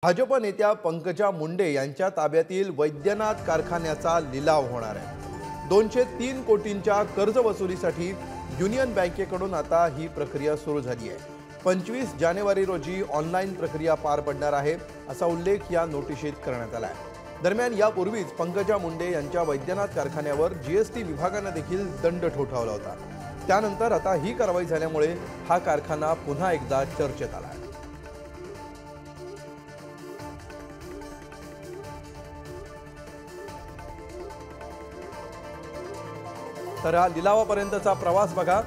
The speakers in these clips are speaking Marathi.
भाजप नेत्या पंकजा मुंडे यांच्या ताब्यातील वैद्यनाथ कारखान्याचा लिलाव होणार आहे। 203 कोटींच्या कर्ज वसुलीसाठी युनियन बँकेकडून आता ही प्रक्रिया सुरू झाली आहे। 25 जानेवारी रोजी ऑनलाईन प्रक्रिया पार पडणार आहे असा उल्लेख या नोटिशीत करण्यात आला आहे। दरम्यान यापूर्वीच पंकजा मुंडे यांच्या वैद्यनाथ कारखान्यावर जीएसटी विभागाने देखील दंड ठोठावला होता। त्यानंतर आता ही कारवाई झाल्यामुळे हा कारखाना पुन्हा एकदा चर्चेत आला आहे। तर हा लिलावापर्यंतचा प्रवास बघा।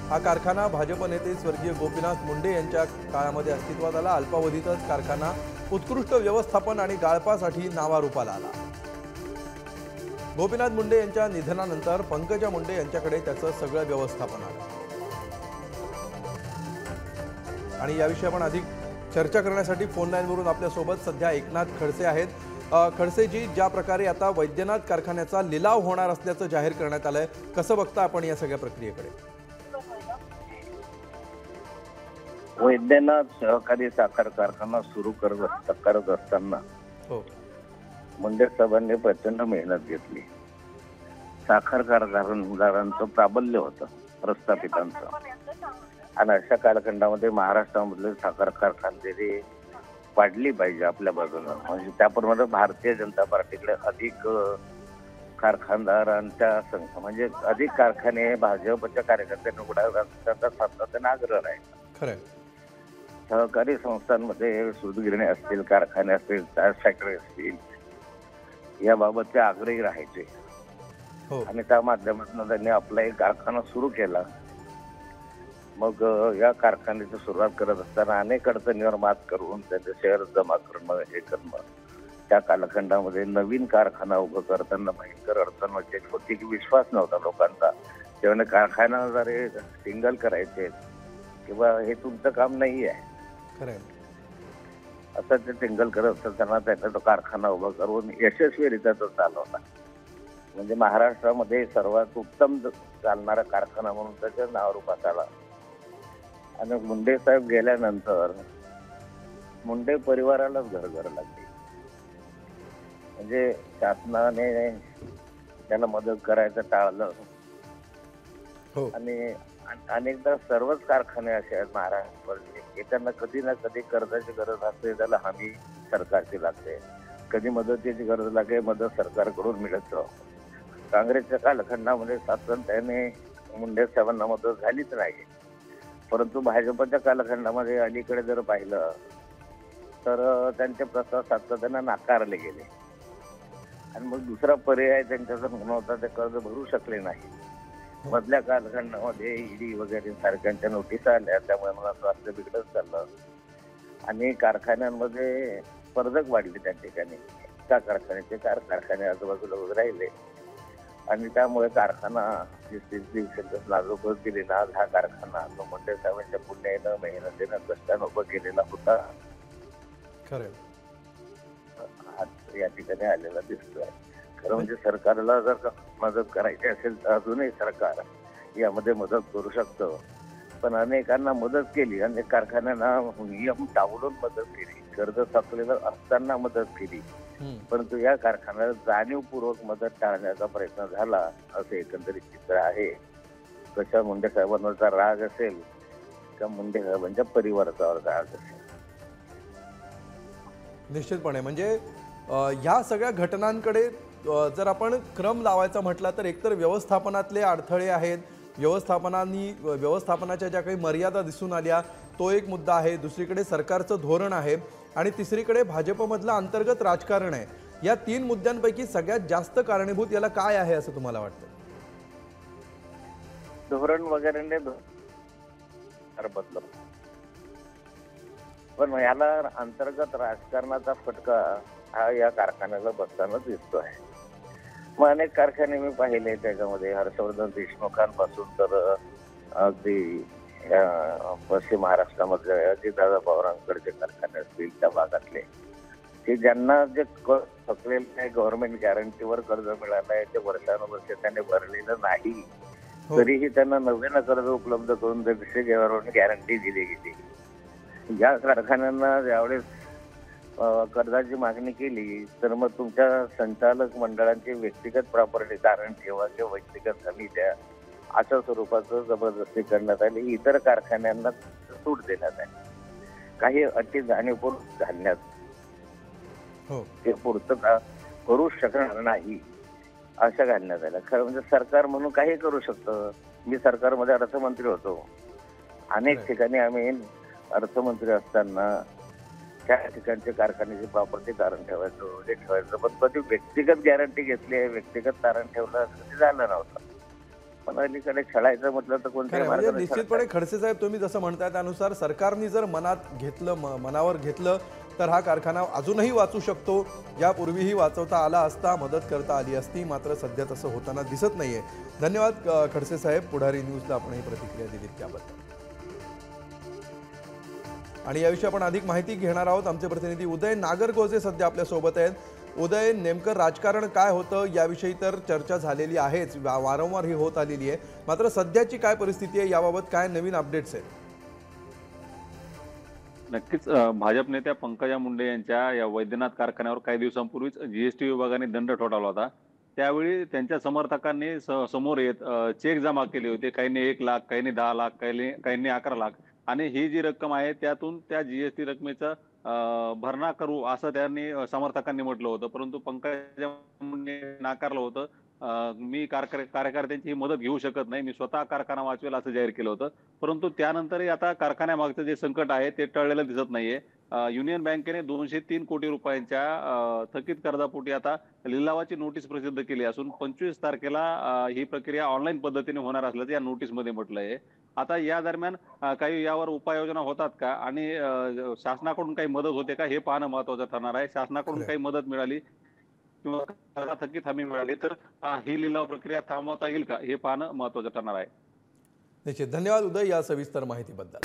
हा कारखाना भाजप नेते स्वर्गीय गोपीनाथ मुंडे यांच्या काळामध्ये अस्तित्वात आला। अल्पावधीतच कारखाना उत्कृष्ट व्यवस्थापन आणि गाळपासाठी नावारूपाला आला। गोपीनाथ मुंडे यांच्या निधनानंतर पंकजा मुंडे यांच्याकडे त्याचं सगळं व्यवस्थापन आलं आणि याविषयी आपण अधिक चर्चा करण्यासाठी फोन लाईनवरून आपल्यासोबत सध्या एकनाथ खडसे आहेत। खडसेजी, ज्या प्रकारे आता वैद्यनाथ कारखान्याचा लिलाव होणार असल्याचं जाहीर करण्यात आलंय, कसं बघता आपण या सगळ्या प्रक्रियेकडे? वैद्यनाथ सहकारी साखर कारखाना सुरू करत असताना मुंडे साहेबांनी प्रचंड मेहनत घेतली। साखर कारखानदारांचं प्राबल्य होतं, प्रस्थापितांचं, आणि अशा कालखंडामध्ये महाराष्ट्रामधले साखर कारखानदारी वाढली पाहिजे आपल्या बाजूनं। म्हणजे त्याप्रमाणे भारतीय जनता पार्टीकडे अधिक कारखानदारांच्या संख्या, म्हणजे अधिक कारखाने भाजपच्या कार्यकर्त्यांना उघडायचा सातत्याने आग्रह राहील। सहकारी संस्थांमध्ये सूतगिरणी असतील, कारखाने असतील, टायर फॅक्टरी असतील, याबाबतचे आग्रही राहायचे आणि त्या माध्यमातून त्यांनी आपला एक कारखाना सुरू केला। मग या कारखान्याची सुरुवात करत असताना अनेक अडचणीवर मात करून त्यांचे शेअर जमा करणं, हे करणं, त्या कालखंडामध्ये नवीन कारखाना उभं करताना भयंकर अडचण होती की विश्वास नव्हता लोकांचा। तेव्हा कारखानादारे सिंगल करायचे किंवा हे तुमचं काम नाही आहे असं ते सिंगल करत असताना त्यांना तो कारखाना उभा करून यशस्वीरित्या तो चालवला। म्हणजे महाराष्ट्रामध्ये सर्वात उत्तम चालणारा कारखाना म्हणून त्याचं नाव रूपात आला। आणि मुंडे साहेब गेल्यानंतर मुंडे परिवारालाच घर लागली। म्हणजे शासनाने त्याला मदत करायचं टाळलं आणि अनेकदा सर्वच कारखाने असे आहेत महाराष्ट्रामध्ये की त्यांना कधी ना कधी कर्जाची गरज असते, त्याला हमी सरकारची लागते, कधी मदतीची गरज लागते, मदत सरकारकडून मिळत। काँग्रेसच्या कालखंडामध्ये सातत्याने मुंडे साहेबांना मदत झालीच नाही, परंतु भाजपच्या कालखंडामध्ये अलीकडे जर पाहिलं तर त्यांचे प्रस्ताव सातत्याने नाकारले गेले आणि मग दुसरा पर्याय त्यांच्याकडून नव्हता, ते कर्ज भरू शकले नाही। मधल्या कालखंडामध्ये ईडी वगैरे सारख्यांच्या नोटीस आल्या, त्यामुळे मला स्वास्थ्य बिघडत चाललं आणि कारखान्यांमध्ये स्पर्धक वाढले। त्या ठिकाणी त्या कारखान्याचे 4 कारखाने आजूबाजूला उभे राहिले आणि त्यामुळे कारखाना दिवसेंदिवस नाजूक होत गेली ना। हा कारखाना मुंडे साहेबांच्या पुण्यानं, मेहनतीनं, कष्टानं उभं केलेला होता, या ठिकाणी आलेला दिसतोय। खरं म्हणजे सरकारला जर मदत करायची असेल तर अजूनही सरकार यामध्ये मदत करू शकतं, पण अनेकांना मदत केली, अनेक कारखान्यांना नियम टाळून मदत केली, कर्ज थकलेलं असताना मदत केली, परंतु या कारखान्याला जाणीवपूर्वक मदत टाळण्याचा प्रयत्न झाला असं एकंदरीत चित्र आहे। कशा मुंडे साहेबांवरचा राग असेल का मुंडे साहेबांच्या परिवाराचा राग असेल? निश्चितपणे म्हणजे ह्या सगळ्या घटनांकडे जर आपण क्रम लावायचा म्हटला तर एकतर व्यवस्थापनातले अडथळे आहेत, व्यवस्थापनाच्या ज्या काही मर्यादा दिसून आल्या तो एक मुद्दा आहे, दुसरीकडे सरकारचं धोरण आहे आणि तिसरीकडे भाजपमधलं अंतर्गत राजकारण आहे। या 3 मुद्द्यांपैकी सगळ्यात जास्त कारणीभूत याला काय आहे असं तुम्हाला वाटतं? धोरण वगैरे बदल, पण याला अंतर्गत राजकारणाचा फटका हा या कारखान्याला बसताना दिसतोय। मग अनेक कारखाने मी पाहिले, त्याच्यामध्ये हर्षवर्धन देशमुखांपासून तर अगदी पश्चिम महाराष्ट्रामधले अजितदादा पवारांकडचे कारखाने असतील त्या भागातले, की ज्यांना जे थकलेलं आहे, गव्हर्नमेंट गॅरंटीवर कर्ज मिळालं आहे, ते वर्षानुवर्ष त्याने भरलेलं नाही, तरीही त्यांना नव्यानं कर्ज उपलब्ध करून 150 गॅरंटी दिली गेली। या कारखान्यांना ज्यावेळेस कर्जाची मागणी केली तर मग तुमच्या संचालक मंडळांची व्यक्तिगत प्रॉपर्टी तारण ठेवा किंवा व्यक्तिगत हमी द्या अशा स्वरूपाचं जबरदस्ती करण्यात आली. इतर कारखान्यांना सूट देण्यात आली. काही अटी जाणीवपूर्वक घालण्यात हो. ते पूर्तता करू शकणार नाही अशा घालण्यात आल्या. खरं म्हणजे सरकार म्हणून काही करू शकतं. मी सरकारमध्ये अर्थमंत्री होतो. अनेक खरं. ठिकाणी आम्ही अर्थमंत्री असताना त्या ठिकाणचे कारखान्याची प्रॉपर्टी तारण ठेवायचो, हे ठेवायचं. पण कधी व्यक्तिगत गॅरंटी घेतली आहे, व्यक्तिगत तारण ठेवलं कधी झालं नव्हतं. पण अलीकडे छळायचं म्हटलं तर कोणत्याही खरं म्हणजे मार्गाने निश्चितपणे खडसे साहेब तुम्ही जसं म्हणताय त्यानुसार सरकारने जर मनावर घेतलं तर हा कारखाना अजूनही वाचू शकतो. यापूर्वीही वाचवता आला असता, मदत करता आली असती, मात्र सध्या तसं होताना दिसत नाहीये. धन्यवाद खडसे साहेब, पुढारी न्यूजला आपण ही प्रतिक्रिया दिली त्याबद्दल. आणि याविषयी आपण अधिक माहिती घेणार आहोत. आमचे प्रतिनिधी उदय नागरगोजे सध्या आपल्या सोबत आहेत. उदय, नेमकं राजकारण काय होतं याविषयी तर चर्चा झालेली आहेच, वारंवार ही होत आलेली आहे, मात्र सध्याची काय परिस्थिती आहे याबाबत काय नवीन अपडेट्स आहेत? नक्कीच भाजप नेत्या पंकजा मुंडे यांच्या या वैद्यनाथ कारखान्यावर काही दिवसांपूर्वीच जीएसटी विभागाने दंड ठोठावला होता. त्यावेळी त्यांच्या समर्थकांनी समोर येत चेक जमा केले होते. काहींनी 1 लाख, काहींनी 10 लाख, काहींनी 11 लाख आणि ही जी रक्कम आहे त्यातून त्या जीएसटी रकमेचा भरणा करू असं त्यांनी समर्थकांनी म्हटलं होतं. परंतु पंकजा मुंडे नाकारलं होतं. मी कार्यकर्त्यांची ही मदत घेऊ शकत नाही. मी स्वतः कारखाना वाचवेल असं जाहीर केलं होतं. परंतु त्यानंतरही आता कारखान्यामागचं जे संकट आहे ते टळलेलं दिसत नाहीये. युनियन बँकेने 203 कोटी रुपयांच्या थकीत कर्जापोटी आता लिलावाची नोटीस प्रसिद्ध केली असून 25 तारखेला ही प्रक्रिया ऑनलाईन पद्धतीने होणार असल्याचं या नोटीसमध्ये म्हटलंय. आता या दरम्यान काही यावर उपाययोजना होतात का आणि शासनाकडून काही मदत होते का हे पाहणं महत्त्वाचं ठरणार आहे. शासनाकडून खरंय. काही मदत मिळाली किंवा कर्ज थकीत हमी मिळाली तर ही लिलाव प्रक्रिया थांबवता येईल का हे पाहणं महत्त्वाचं ठरणार आहे. निश्चित. धन्यवाद उदय या सविस्तर माहितीबद्दल.